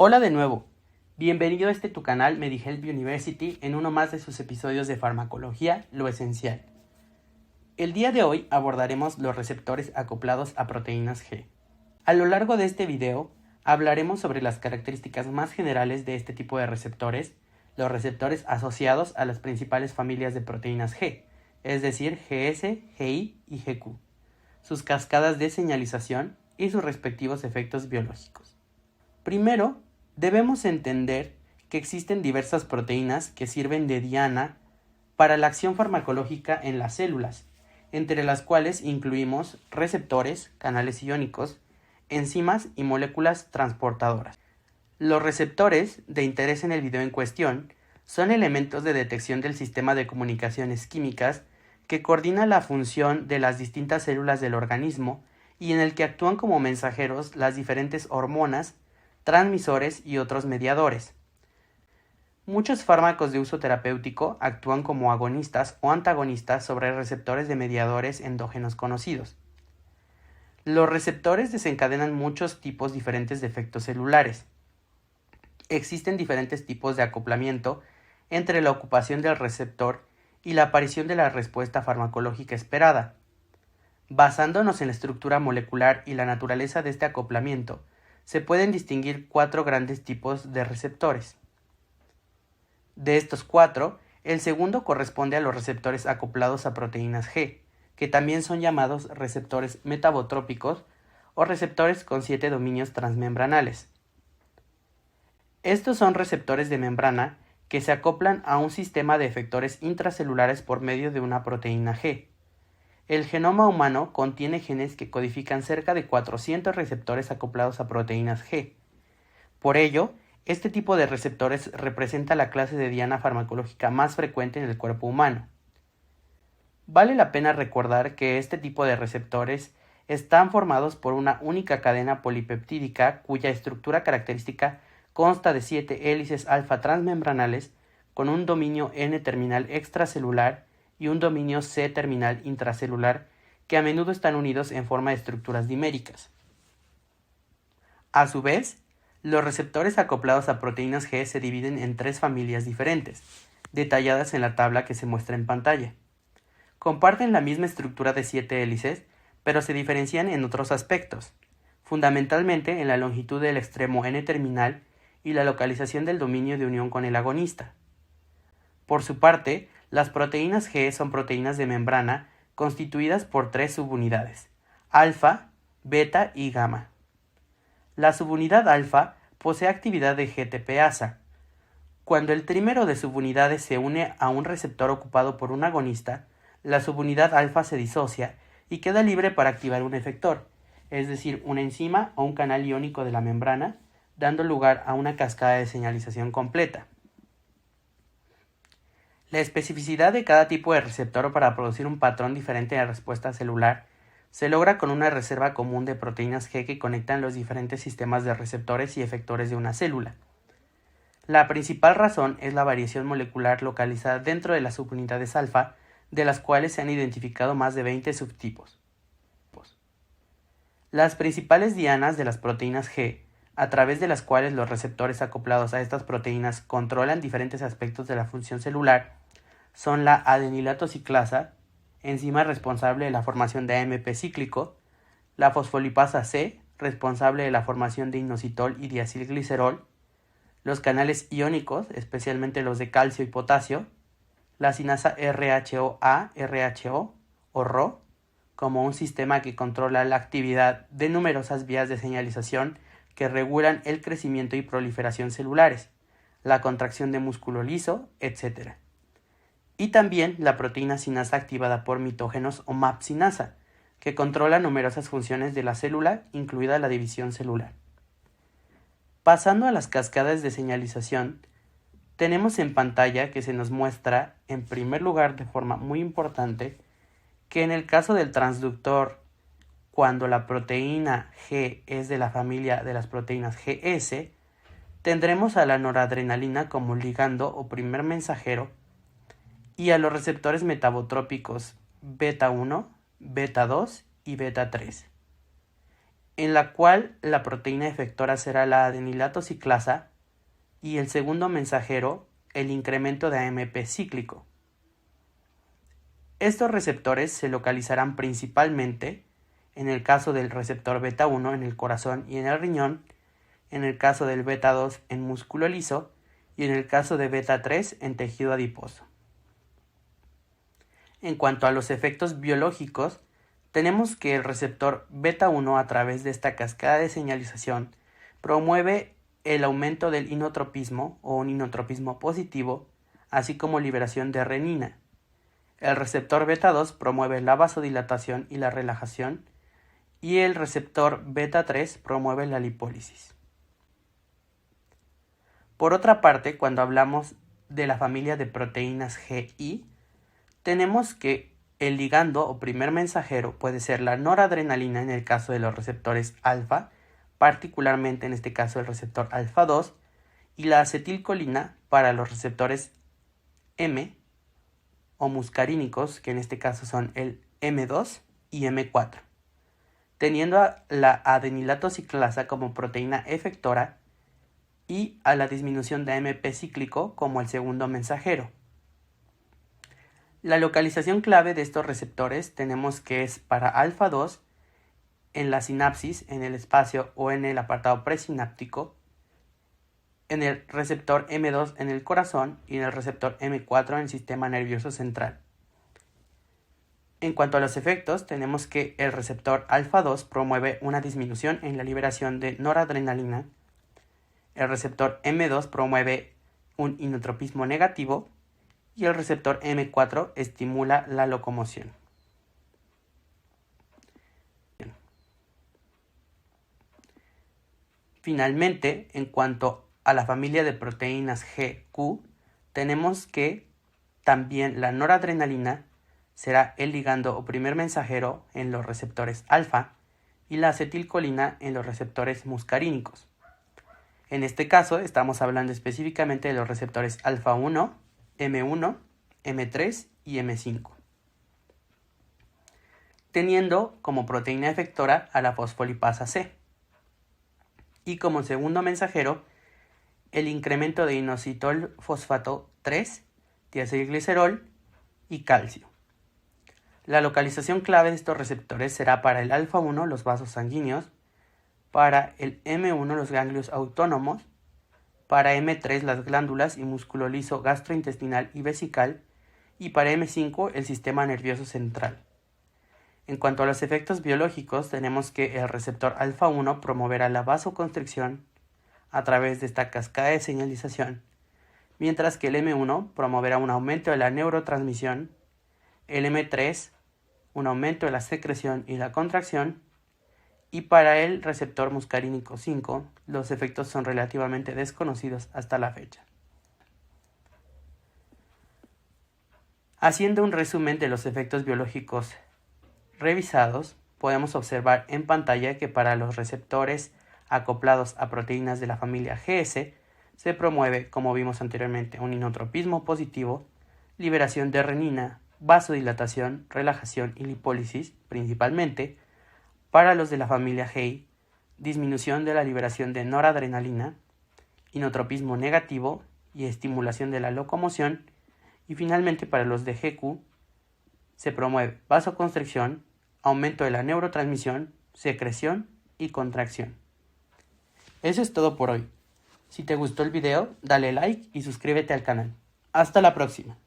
Hola de nuevo, bienvenido a tu canal MediHealth University en uno más de sus episodios de farmacología, lo esencial. El día de hoy abordaremos los receptores acoplados a proteínas G. A lo largo de este video hablaremos sobre las características más generales de este tipo de receptores, los receptores asociados a las principales familias de proteínas G, es decir, GS, GI y GQ, sus cascadas de señalización y sus respectivos efectos biológicos. Primero, debemos entender que existen diversas proteínas que sirven de diana para la acción farmacológica en las células, entre las cuales incluimos receptores, canales iónicos, enzimas y moléculas transportadoras. Los receptores, de interés en el video en cuestión, son elementos de detección del sistema de comunicaciones químicas que coordina la función de las distintas células del organismo y en el que actúan como mensajeros las diferentes hormonas, transmisores y otros mediadores. Muchos fármacos de uso terapéutico actúan como agonistas o antagonistas sobre receptores de mediadores endógenos conocidos. Los receptores desencadenan muchos tipos diferentes de efectos celulares. Existen diferentes tipos de acoplamiento entre la ocupación del receptor y la aparición de la respuesta farmacológica esperada. Basándonos en la estructura molecular y la naturaleza de este acoplamiento, se pueden distinguir 4 grandes tipos de receptores. De estos 4, el segundo corresponde a los receptores acoplados a proteínas G, que también son llamados receptores metabotrópicos o receptores con 7 dominios transmembranales. Estos son receptores de membrana que se acoplan a un sistema de efectores intracelulares por medio de una proteína G. El genoma humano contiene genes que codifican cerca de 400 receptores acoplados a proteínas G. Por ello, este tipo de receptores representa la clase de diana farmacológica más frecuente en el cuerpo humano. Vale la pena recordar que este tipo de receptores están formados por una única cadena polipeptídica cuya estructura característica consta de 7 hélices alfa transmembranales con un dominio N-terminal extracelular y un dominio C-terminal intracelular que a menudo están unidos en forma de estructuras diméricas. A su vez, los receptores acoplados a proteínas G se dividen en 3 familias diferentes, detalladas en la tabla que se muestra en pantalla. Comparten la misma estructura de 7 hélices, pero se diferencian en otros aspectos, fundamentalmente en la longitud del extremo N-terminal y la localización del dominio de unión con el agonista. Por su parte, las proteínas G son proteínas de membrana constituidas por 3 subunidades, alfa, beta y gamma. La subunidad alfa posee actividad de GTPasa. Cuando el trímero de subunidades se une a un receptor ocupado por un agonista, la subunidad alfa se disocia y queda libre para activar un efector, es decir, una enzima o un canal iónico de la membrana, dando lugar a una cascada de señalización completa. La especificidad de cada tipo de receptor para producir un patrón diferente de respuesta celular se logra con una reserva común de proteínas G que conectan los diferentes sistemas de receptores y efectores de una célula. La principal razón es la variación molecular localizada dentro de las subunidades alfa, de las cuales se han identificado más de 20 subtipos. Las principales dianas de las proteínas G, a través de las cuales los receptores acoplados a estas proteínas controlan diferentes aspectos de la función celular, son la adenilato ciclasa, enzima responsable de la formación de AMP cíclico, la fosfolipasa C, responsable de la formación de inositol y diacilglicerol, los canales iónicos, especialmente los de calcio y potasio, la sinasa RHOA-RHO o RHO, como un sistema que controla la actividad de numerosas vías de señalización que regulan el crecimiento y proliferación celulares, la contracción de músculo liso, etc. Y también la proteína sinasa activada por mitógenos o MAP sinasa, que controla numerosas funciones de la célula, incluida la división celular. Pasando a las cascadas de señalización, tenemos en pantalla que se nos muestra, en primer lugar de forma muy importante, que en el caso del transductor, cuando la proteína G es de la familia de las proteínas GS, tendremos a la noradrenalina como ligando o primer mensajero y a los receptores metabotrópicos beta 1, beta 2 y beta 3. en la cual la proteína efectora será la adenilato ciclasa y el segundo mensajero el incremento de AMP cíclico. Estos receptores se localizarán principalmente en el caso del receptor beta 1 en el corazón y en el riñón, en el caso del beta 2 en músculo liso y en el caso de beta 3 en tejido adiposo. En cuanto a los efectos biológicos, tenemos que el receptor beta 1 a través de esta cascada de señalización promueve el aumento del inotropismo o un inotropismo positivo, así como liberación de renina. El receptor beta 2 promueve la vasodilatación y la relajación y el receptor beta 3 promueve la lipólisis. Por otra parte, cuando hablamos de la familia de proteínas GI, tenemos que el ligando o primer mensajero puede ser la noradrenalina en el caso de los receptores alfa, particularmente en este caso el receptor alfa 2, y la acetilcolina para los receptores M o muscarínicos, que en este caso son el M2 y M4, teniendo a la adenilato ciclasa como proteína efectora y a la disminución de AMP cíclico como el segundo mensajero. La localización clave de estos receptores tenemos que es para alfa 2 en la sinapsis, en el espacio o en el apartado presináptico, en el receptor M2 en el corazón y en el receptor M4 en el sistema nervioso central. En cuanto a los efectos, tenemos que el receptor alfa 2 promueve una disminución en la liberación de noradrenalina, el receptor M2 promueve un inotropismo negativo y el receptor M4 estimula la locomoción. Finalmente, en cuanto a la familia de proteínas GQ, tenemos que también la noradrenalina será el ligando o primer mensajero en los receptores alfa y la acetilcolina en los receptores muscarínicos. En este caso estamos hablando específicamente de los receptores alfa 1, M1, M3 y M5, teniendo como proteína efectora a la fosfolipasa C y como segundo mensajero el incremento de inositol fosfato 3, diacilglicerol y calcio. La localización clave de estos receptores será para el alfa 1 los vasos sanguíneos, para el M1 los ganglios autónomos, para M3 las glándulas y músculo liso gastrointestinal y vesical, y para M5 el sistema nervioso central. En cuanto a los efectos biológicos, tenemos que el receptor alfa 1 promoverá la vasoconstricción a través de esta cascada de señalización, mientras que el M1 promoverá un aumento de la neurotransmisión, el M3 un aumento de la secreción y la contracción, y para el receptor muscarínico 5 los efectos son relativamente desconocidos hasta la fecha. Haciendo un resumen de los efectos biológicos revisados, podemos observar en pantalla que para los receptores acoplados a proteínas de la familia GS se promueve, como vimos anteriormente, un inotropismo positivo, liberación de renina, vasodilatación, relajación y lipólisis, principalmente. Para los de la familia GI, disminución de la liberación de noradrenalina, inotropismo negativo y estimulación de la locomoción. Y finalmente para los de GQ, se promueve vasoconstricción, aumento de la neurotransmisión, secreción y contracción. Eso es todo por hoy. Si te gustó el video, dale like y suscríbete al canal. Hasta la próxima.